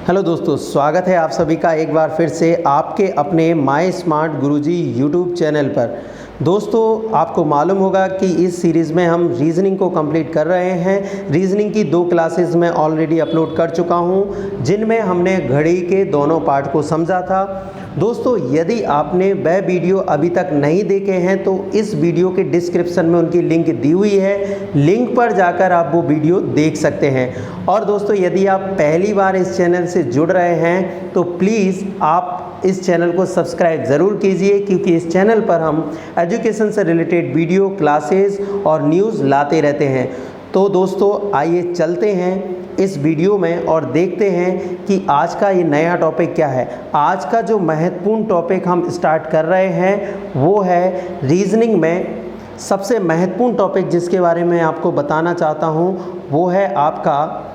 Hello दोस्तों, स्वागत है आप सभी का एक बार फिर से आपके अपने my smart Guruji YouTube channel पर। दोस्तों, आपको मालूम होगा कि इस सीरीज़ में हम रीजनिंग को कंप्लीट कर रहे हैं। रीजनिंग की 2 क्लासेस मैं ऑलरेडी अपलोड कर चुका हूं, जिनमें हमने घड़ी के दोनों पार्ट को समझा था। दोस्तों, यदि आपने वह वीडियो अभी तक नहीं देखे हैं तो इस वीडियो के डिस्क्रिप्शन में उनकी लिंक दी हुई है, लिंक पर जाकर आप वो वीडियो देख सकते हैं। और दोस्तों, यदि आप पहली बार इस चैनल से जुड़ रहे हैं तो प्लीज़ आप इस चैनल को सब्सक्राइब ज़रूर कीजिए, क्योंकि इस चैनल पर हम एजुकेशन से रिलेटेड वीडियो, क्लासेस और न्यूज़ लाते रहते हैं। तो दोस्तों, आइए चलते हैं इस वीडियो में और देखते हैं कि आज का ये नया टॉपिक क्या है। आज का जो महत्वपूर्ण टॉपिक हम स्टार्ट कर रहे हैं वो है रीजनिंग में सबसे महत्वपूर्ण टॉपिक जिसके बारे में आपको बताना चाहता हूँ वो है आपका।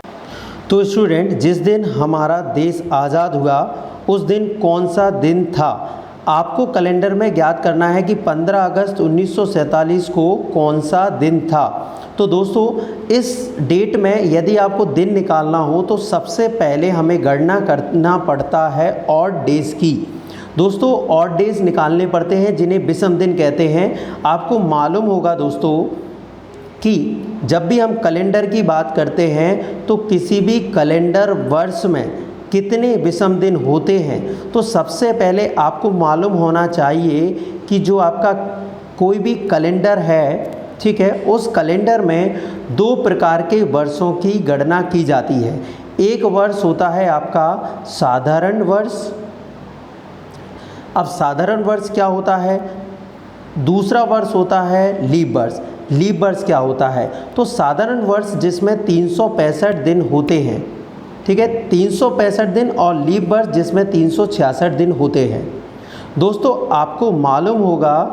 तो स्टूडेंट, जिस दिन हमारा देश आज़ाद हुआ उस दिन कौन सा दिन था? आपको कैलेंडर में ज्ञात करना है कि 15 अगस्त 1947 को कौन सा दिन था। तो दोस्तों, इस डेट में यदि आपको दिन निकालना हो तो सबसे पहले हमें गणना करना पड़ता है ऑड डेज़ की। दोस्तों, ऑड डेज़ निकालने पड़ते हैं जिन्हें विषम दिन कहते हैं। आपको मालूम होगा दोस्तों कि जब भी हम कैलेंडर की बात करते हैं तो किसी भी कैलेंडर वर्ष में कितने विषम दिन होते हैं, तो सबसे पहले आपको मालूम होना चाहिए कि जो आपका कोई भी कैलेंडर है, ठीक है, उस कैलेंडर में 2 प्रकार के वर्षों की गणना की जाती है। एक वर्ष होता है आपका साधारण वर्ष। अब साधारण वर्ष क्या होता है? दूसरा वर्ष होता है लीप वर्ष। लीप वर्ष क्या होता है? तो साधारण वर्ष जिसमें 365 दिन होते हैं, ठीक है, 365 दिन, और लीप वर्ष जिसमें 366 दिन होते हैं। दोस्तों, आपको मालूम होगा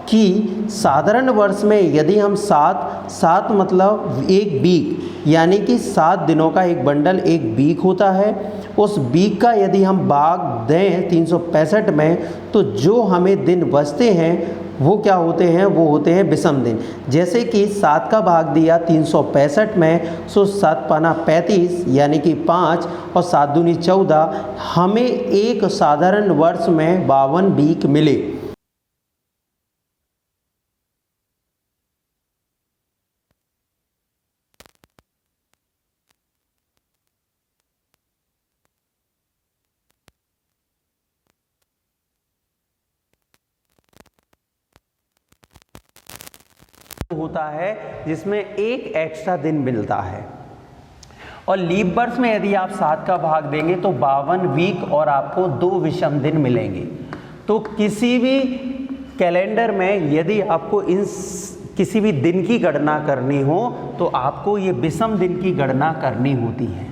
कि साधारण वर्ष में यदि हम सात मतलब एक वीक, यानी कि 7 दिनों का एक बंडल एक वीक होता है। उस वीक का यदि हम भाग दें 365 में तो जो हमें दिन बचते हैं वो क्या होते हैं? वो होते हैं विषम दिन। जैसे कि 7 का भाग दिया 365 में, सो 7 पाना 35 यानी कि 5 और 7 दूनी 14, हमें एक साधारण वर्ष में 52 वीक मिले। होता है जिसमें एक एक्स्ट्रा दिन मिलता है। और लीप वर्ष में यदि आप 7 का भाग देंगे तो 52 वीक और आपको 2 विषम दिन मिलेंगे। तो किसी भी कैलेंडर में यदि आपको इन किसी भी दिन की गणना करनी हो तो आपको ये विषम दिन की गणना करनी होती है,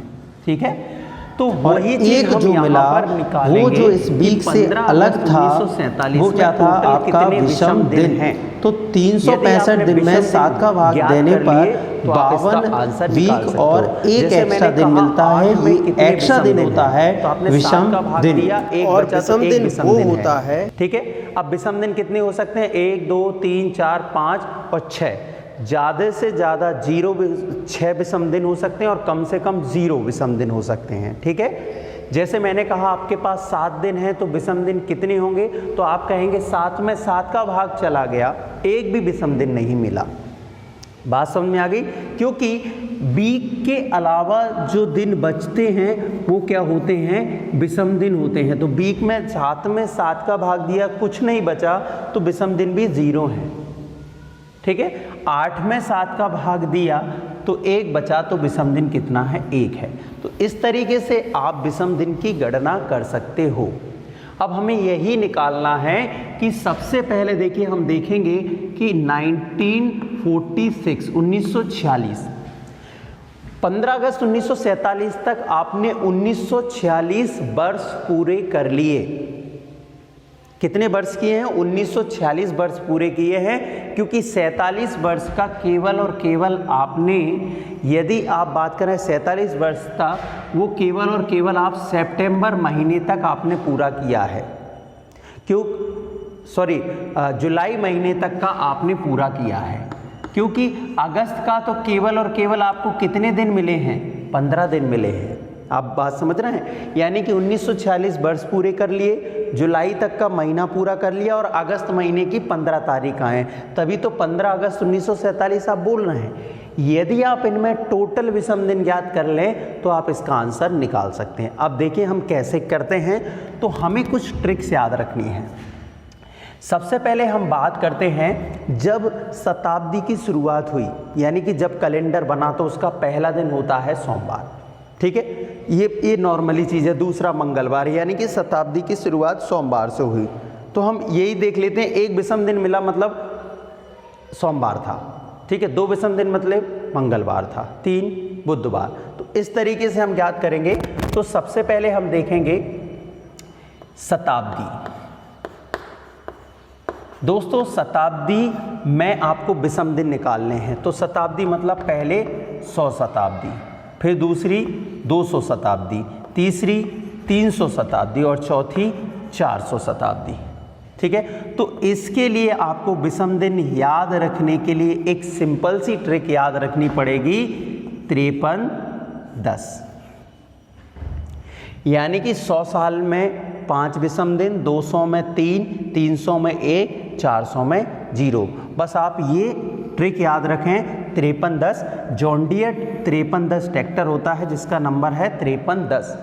ठीक है। तो वही चीज हम जो मिला वो जो इस वीक से अलग था वो क्या था? आपका विषम दिन है। तो 365 दिन में 7 का भाग देने पर 52 वीक और एक एक्स्ट्रा दिन मिलता है। ये एक्स्ट्रा दिन होता है विषम दिन, और विषम दिन वो होता है, ठीक है। अब विषम दिन कितने हो सकते हैं? 1, 2, 3, 4, 5 और 6। ज़्यादा से ज़्यादा 6 विषम दिन हो सकते हैं और कम से कम 0 विषम दिन हो सकते हैं, ठीक है। जैसे मैंने कहा आपके पास 7 दिन हैं तो विषम दिन कितने होंगे? तो आप कहेंगे 7 में 7 का भाग चला गया, एक भी विषम दिन नहीं मिला। बात समझ में आ गई? क्योंकि वीक के अलावा जो दिन बचते हैं वो क्या होते हैं? विषम दिन होते हैं। तो वीक में 7 में 7 का भाग दिया, कुछ नहीं बचा, तो विषम दिन भी 0 है, ठीक है। 8 में 7 का भाग दिया तो 1 बचा, तो विषम दिन कितना है? 1 है। तो इस तरीके से आप विषम दिन की गणना कर सकते हो। अब हमें यही निकालना है कि सबसे पहले देखिए, हम देखेंगे कि 1946 15 अगस्त 1947 तक आपने 1946 वर्ष पूरे कर लिए। कितने वर्ष किए हैं? 1946 वर्ष पूरे किए हैं, क्योंकि 47 वर्ष का केवल और केवल आपने, यदि आप बात करें 47 वर्ष था, वो केवल और केवल आप सितंबर महीने तक आपने पूरा किया है। जुलाई महीने तक का आपने पूरा किया है, क्योंकि अगस्त का तो केवल और केवल आपको कितने दिन मिले हैं? 15 दिन मिले हैं। आप बात समझ रहे हैं, यानी कि 1946 वर्ष पूरे कर लिए, जुलाई तक का महीना पूरा कर लिया और अगस्त महीने की 15 तारीख आए, तभी तो 15 अगस्त 1947 आप बोल रहे हैं। यदि आप इनमें टोटल विषम दिन ज्ञात कर लें तो आप इसका आंसर निकाल सकते हैं। अब देखिए हम कैसे करते हैं, तो हमें कुछ ट्रिक्स याद रखनी है। सबसे पहले हम बात करते हैं जब शताब्दी की शुरुआत हुई, यानी कि जब कैलेंडर बना तो उसका पहला दिन होता है सोमवार, ठीक है, ये नॉर्मली चीज़ है। दूसरा मंगलवार, यानी कि शताब्दी की शुरुआत सोमवार से हुई, तो हम यही देख लेते हैं। एक विषम दिन मिला मतलब सोमवार था, ठीक है, 2 विषम दिन मतलब मंगलवार था, 3 बुधवार। तो इस तरीके से हम ज्ञात करेंगे। तो सबसे पहले हम देखेंगे शताब्दी। दोस्तों शताब्दी में आपको विषम दिन निकालने हैं, तो शताब्दी मतलब पहले 100 शताब्दी, फिर दूसरी 200 शताब्दी, तीसरी 300 शताब्दी और चौथी 400 शताब्दी, ठीक है। तो इसके लिए आपको विषम दिन याद रखने के लिए एक सिंपल सी ट्रिक याद रखनी पड़ेगी, 53-10, यानी कि 100 साल में 5 विषम दिन, 200 में 3, 300 में 1, 400 में 0। बस आप ये ट्रिक याद रखें। 53-10 जॉन डियर 5310 ट्रैक्टर होता है जिसका नंबर है 5310।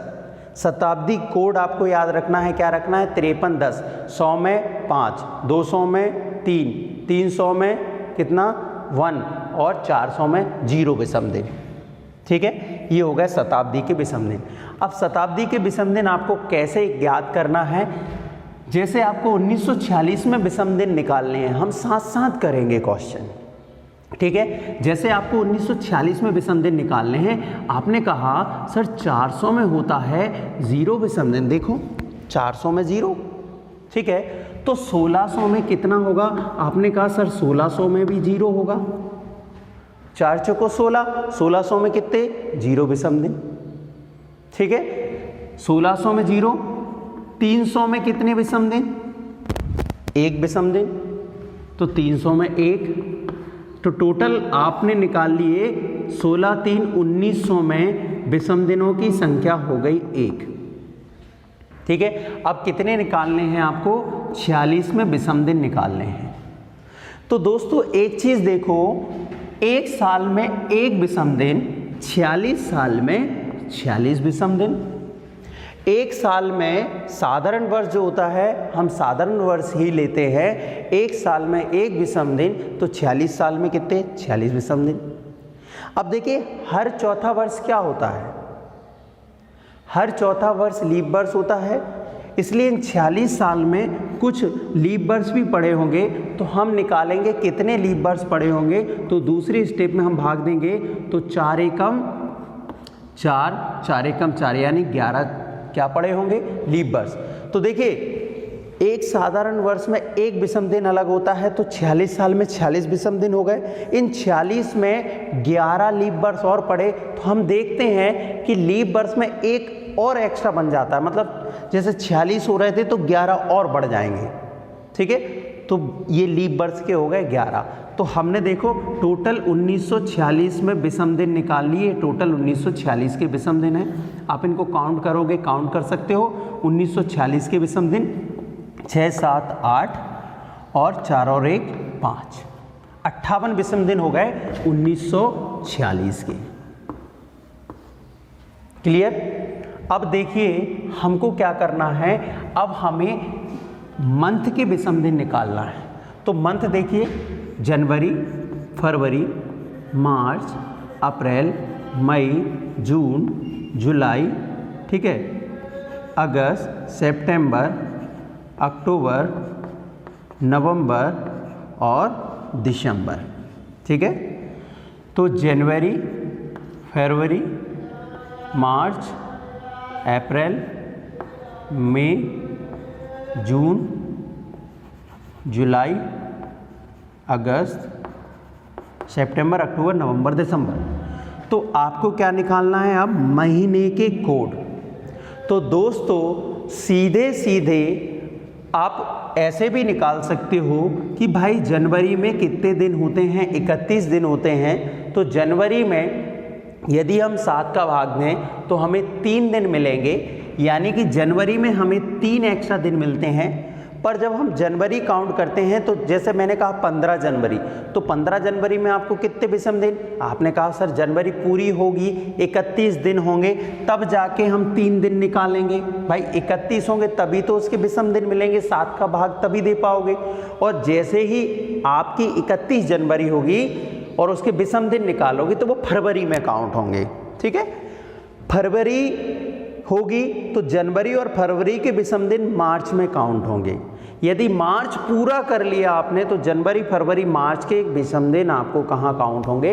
शताब्दी कोड आपको याद रखना है, क्या रखना है, 5310। 100 में 5, 200 में 3, 300 में कितना 1 और 400 में 0 विषम दिन, ठीक है। ये हो गए शताब्दी के विषम दिन। अब शताब्दी के विषम दिन आपको कैसे ज्ञात करना है, जैसे आपको 1946 में विषम दिन निकालने हैं, हम साथ साथ करेंगे क्वेश्चन, ठीक है। जैसे आपको 1946 में विषम दिन निकालने हैं, आपने कहा सर 400 में होता है 0 विषम दिन, देखो 400 में 0, ठीक है। तो 1600 में कितना होगा, आपने कहा सर 1600 में भी 0 होगा, 4 चौको 16, 1600 में कितने 0 विषम दिन, ठीक है। 1600 में 0, 300 में कितने विषम दिन, 1 विषम दिन, तो 300 में 1, तो टोटल आपने निकाल लिए 16 3 1900 में विषम दिनों की संख्या हो गई 1, ठीक है। अब कितने निकालने हैं आपको, 46 में विषम दिन निकालने हैं। तो दोस्तों एक चीज देखो, एक साल में 1 विषम दिन, 46 साल में 46 विषम दिन। एक साल में साधारण वर्ष जो होता है, हम साधारण वर्ष ही लेते हैं, एक साल में 1 विषम दिन, तो 46 साल में कितने 46 विषम दिन। अब देखिए हर चौथा वर्ष क्या होता है, हर चौथा वर्ष लीप वर्ष होता है, इसलिए इन 46 साल में कुछ लीप वर्ष भी पड़े होंगे, तो हम निकालेंगे कितने लीप वर्ष पड़े होंगे। तो दूसरी स्टेप में हम भाग देंगे, तो 4 एकम 4, 4 एकम 4, यानी 11 क्या पड़े होंगे लीप वर्ष। तो देखिए एक साधारण वर्ष में 1 विषम दिन अलग होता है, तो 46 साल में 46 विषम दिन हो गए। इन 46 में 11 लीप वर्ष और पड़े, तो हम देखते हैं कि लीप वर्ष में 1 और एक्स्ट्रा बन जाता है, मतलब जैसे 46 हो रहे थे तो 11 और बढ़ जाएंगे, ठीक है। तो ये लीप वर्ष के हो गए 11। तो हमने देखो टोटल 1946 में विषम दिन निकाल लिए, टोटल 1946 के विषम दिन हैं। आप इनको काउंट करोगे, काउंट कर सकते हो। 1946 के विषम दिन 6 7 8 और 4 और 1 5, 58 विषम दिन हो गए 1946 के। क्लियर। अब देखिए हमको क्या करना है, अब हमें मंथ के विषम दिन निकालना है। तो मंथ देखिए जनवरी, फरवरी, मार्च, अप्रैल, मई, जून, जुलाई, ठीक है, अगस्त, सितंबर, अक्टूबर, नवंबर और दिसंबर, ठीक है। तो जनवरी, फरवरी, मार्च, अप्रैल, मई, जून, जुलाई, अगस्त, सितंबर, अक्टूबर, नवंबर, दिसंबर। तो आपको क्या निकालना है अब, महीने के कोड। तो दोस्तों सीधे सीधे आप ऐसे भी निकाल सकते हो कि भाई जनवरी में कितने दिन होते हैं, 31 दिन होते हैं। तो जनवरी में यदि हम 7 का भाग दें तो हमें 3 दिन मिलेंगे, यानी कि जनवरी में हमें 3 एक्स्ट्रा दिन मिलते हैं। पर जब हम जनवरी काउंट करते हैं तो जैसे मैंने कहा 15 जनवरी, तो 15 जनवरी में आपको कितने विषम दिन, आपने कहा सर जनवरी पूरी होगी 31 दिन होंगे तब जाके हम 3 दिन निकालेंगे। भाई 31 होंगे तभी तो उसके विषम दिन मिलेंगे, 7 का भाग तभी दे पाओगे। और जैसे ही आपकी 31 जनवरी होगी और उसके विषम दिन निकालोगे तो वो फरवरी में काउंट होंगे। ठीक है, फरवरी होगी तो जनवरी और फरवरी के विषम दिन मार्च में काउंट होंगे। यदि मार्च पूरा कर लिया आपने तो जनवरी फरवरी मार्च के एक विषम दिन आपको कहाँ काउंट होंगे,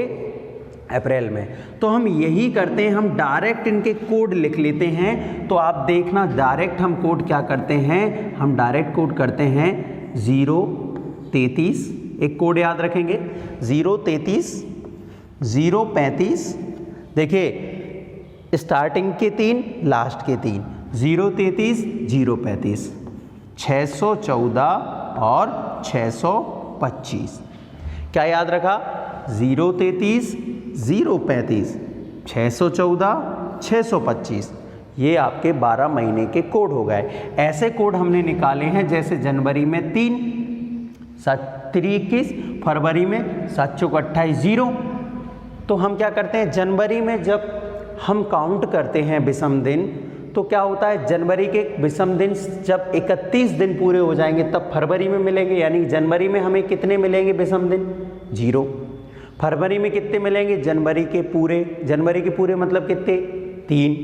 अप्रैल में। तो हम यही करते हैं, हम डायरेक्ट इनके कोड लिख लेते हैं। तो आप देखना डायरेक्ट हम कोड क्या करते हैं, हम डायरेक्ट कोड करते हैं 033, एक कोड याद रखेंगे 033 035। देखिए स्टार्टिंग के 3 लास्ट के 3, 033 035, 614 और 625। क्या याद रखा, 033 035 614 625, ये आपके 12 महीने के कोड हो गए। ऐसे कोड हमने निकाले हैं, जैसे जनवरी में 3, 7 21, फरवरी में 7 चौक 28 0। तो हम क्या करते हैं, जनवरी में जब हम काउंट करते हैं विषम दिन तो क्या होता है, जनवरी के विषम दिन जब 31 दिन पूरे हो जाएंगे तब फरवरी में मिलेंगे, यानी जनवरी में हमें कितने मिलेंगे विषम दिन, 0। फरवरी में कितने मिलेंगे, जनवरी के पूरे मतलब कितने, 3।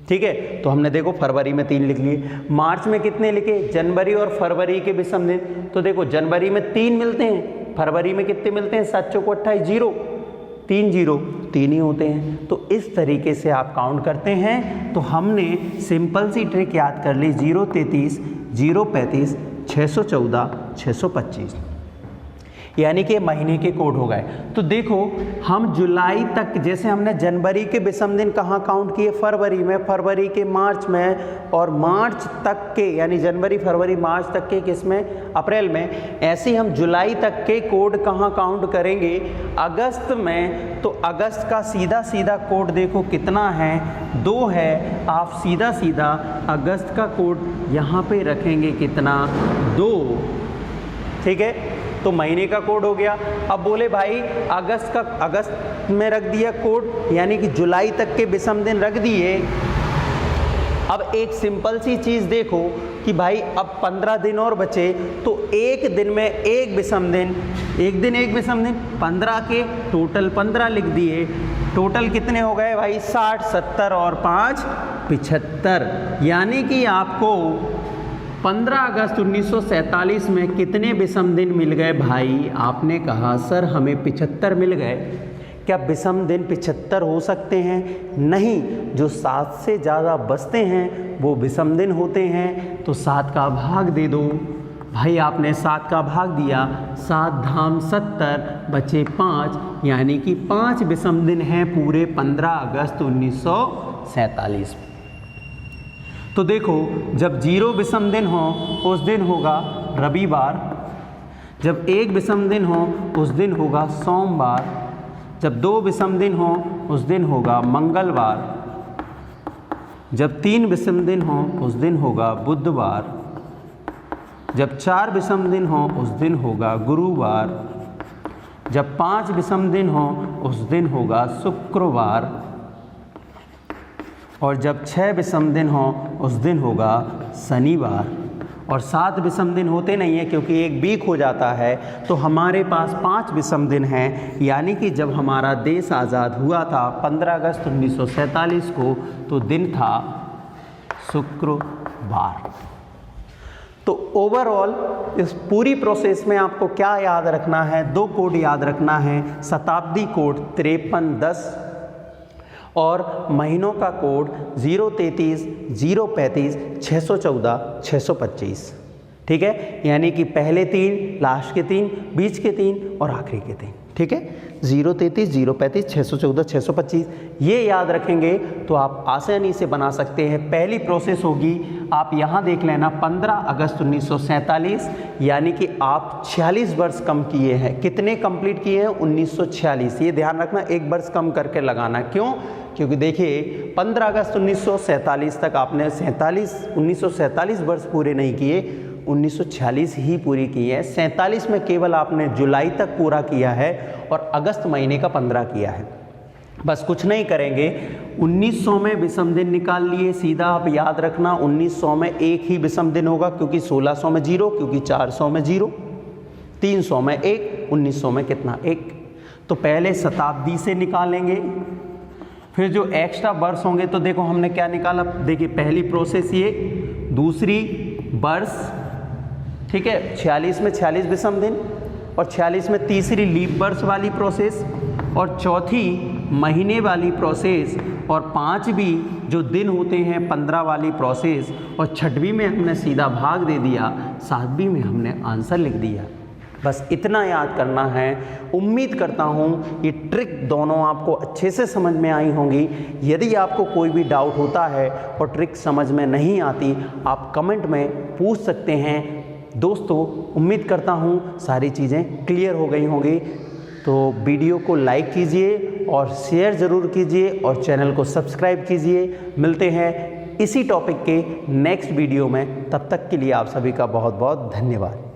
ठीक है, तो हमने देखो फरवरी में 3 लिख लिए। मार्च में कितने लिखे, जनवरी और फरवरी के विषम दिन, तो देखो जनवरी में 3 मिलते हैं, फरवरी में कितने मिलते हैं, 7 चौक 28 0, 3 0 3 ही होते हैं। तो इस तरीके से आप काउंट करते हैं। तो हमने सिंपल सी ट्रिक याद कर ली, 033 035 614 625, यानी कि महीने के कोड हो गए। तो देखो हम जुलाई तक, जैसे हमने जनवरी के विषम दिन कहाँ काउंट किए, फरवरी में, फरवरी के मार्च में, और मार्च तक के यानी जनवरी फरवरी मार्च तक के किसमें, अप्रैल में। ऐसे ही हम जुलाई तक के कोड कहाँ काउंट करेंगे, अगस्त में। तो अगस्त का सीधा सीधा कोड देखो कितना है, 2 है। आप सीधा सीधा अगस्त का कोड यहाँ पे रखेंगे कितना, 2। ठीक है, तो महीने का कोड हो गया। अब बोले भाई अगस्त में रख दिया कोड, यानी कि जुलाई तक के विषम दिन रख दिए। अब एक सिंपल सी चीज़ देखो कि भाई अब 15 दिन और बचे, तो एक दिन में एक विषम दिन, एक दिन एक विषम दिन, 15 के टोटल 15 लिख दिए। टोटल कितने हो गए भाई, 60, 70 और 5 75, यानी कि आपको 15 अगस्त 1947 में कितने विषम दिन मिल गए भाई, आपने कहा सर हमें 75 मिल गए। क्या विषम दिन 75 हो सकते हैं, नहीं, जो 7 से ज़्यादा बचते हैं वो विषम दिन होते हैं। तो 7 का भाग दे दो भाई, आपने 7 का भाग दिया, 7 धाम 70 बचे 5, यानी कि 5 विषम दिन हैं पूरे 15 अगस्त 1947 में। तो देखो जब 0 विषम दिन हो उस दिन होगा रविवार, जब 1 विषम दिन हो उस दिन होगा सोमवार, जब 2 विषम दिन हो उस दिन होगा मंगलवार, जब 3 विषम दिन हो उस दिन होगा बुधवार, जब 4 विषम दिन हो उस दिन होगा गुरुवार, जब 5 विषम दिन हो उस दिन होगा शुक्रवार, और जब 6 विषम दिन हो उस दिन होगा शनिवार। और 7 विषम दिन होते नहीं है क्योंकि एक वीक हो जाता है। तो हमारे पास 5 विषम दिन हैं, यानी कि जब हमारा देश आज़ाद हुआ था 15 अगस्त 1947 को, तो दिन था शुक्रवार। तो ओवरऑल इस पूरी प्रोसेस में आपको क्या याद रखना है, 2 कोड याद रखना है, शताब्दी कोड 5310 और महीनों का कोड 033 035 614 625। ठीक है, यानी कि पहले 3, लास्ट के 3, बीच के 3 और आखिरी के 3। ठीक है, 033 035 614 625 ये याद रखेंगे तो आप आसानी से बना सकते हैं। पहली प्रोसेस होगी, आप यहाँ देख लेना 15 अगस्त 1947, यानी कि आप 46 वर्ष कम किए हैं। कितने कंप्लीट किए हैं? 1946। ये ध्यान रखना, एक वर्ष कम करके लगाना। क्यों? क्योंकि देखिए 15 अगस्त 1947 तक आपने 1947 वर्ष पूरे नहीं किए, 1946 ही पूरी की है। 47 में केवल आपने जुलाई तक पूरा किया है और अगस्त महीने का 15 किया है। बस कुछ नहीं करेंगे, 1900 में विषम दिन निकाल लिए सीधा। आप याद रखना 1900 में एक ही विषम दिन होगा, क्योंकि 1600 में 0, क्योंकि 400 में 0, 300 में 1, 1900 में कितना? 1। तो पहले शताब्दी से निकालेंगे, फिर जो एक्स्ट्रा वर्ष होंगे तो देखो हमने क्या निकाला। देखिए पहली प्रोसेस ये, दूसरी वर्ष, ठीक है, 46 में 46 विषम दिन, और 46 में तीसरी लीप वर्ष वाली प्रोसेस, और चौथी महीने वाली प्रोसेस, और पांचवी जो दिन होते हैं 15 वाली प्रोसेस, और छठवीं में हमने सीधा भाग दे दिया, सातवीं में हमने आंसर लिख दिया। बस इतना याद करना है। उम्मीद करता हूँ ये ट्रिक दोनों आपको अच्छे से समझ में आई होंगी। यदि आपको कोई भी डाउट होता है और ट्रिक समझ में नहीं आती, आप कमेंट में पूछ सकते हैं। दोस्तों उम्मीद करता हूँ सारी चीज़ें क्लियर हो गई होंगी। तो वीडियो को लाइक कीजिए और शेयर ज़रूर कीजिए और चैनल को सब्सक्राइब कीजिए। मिलते हैं इसी टॉपिक के नेक्स्ट वीडियो में, तब तक के लिए आप सभी का बहुत बहुत धन्यवाद।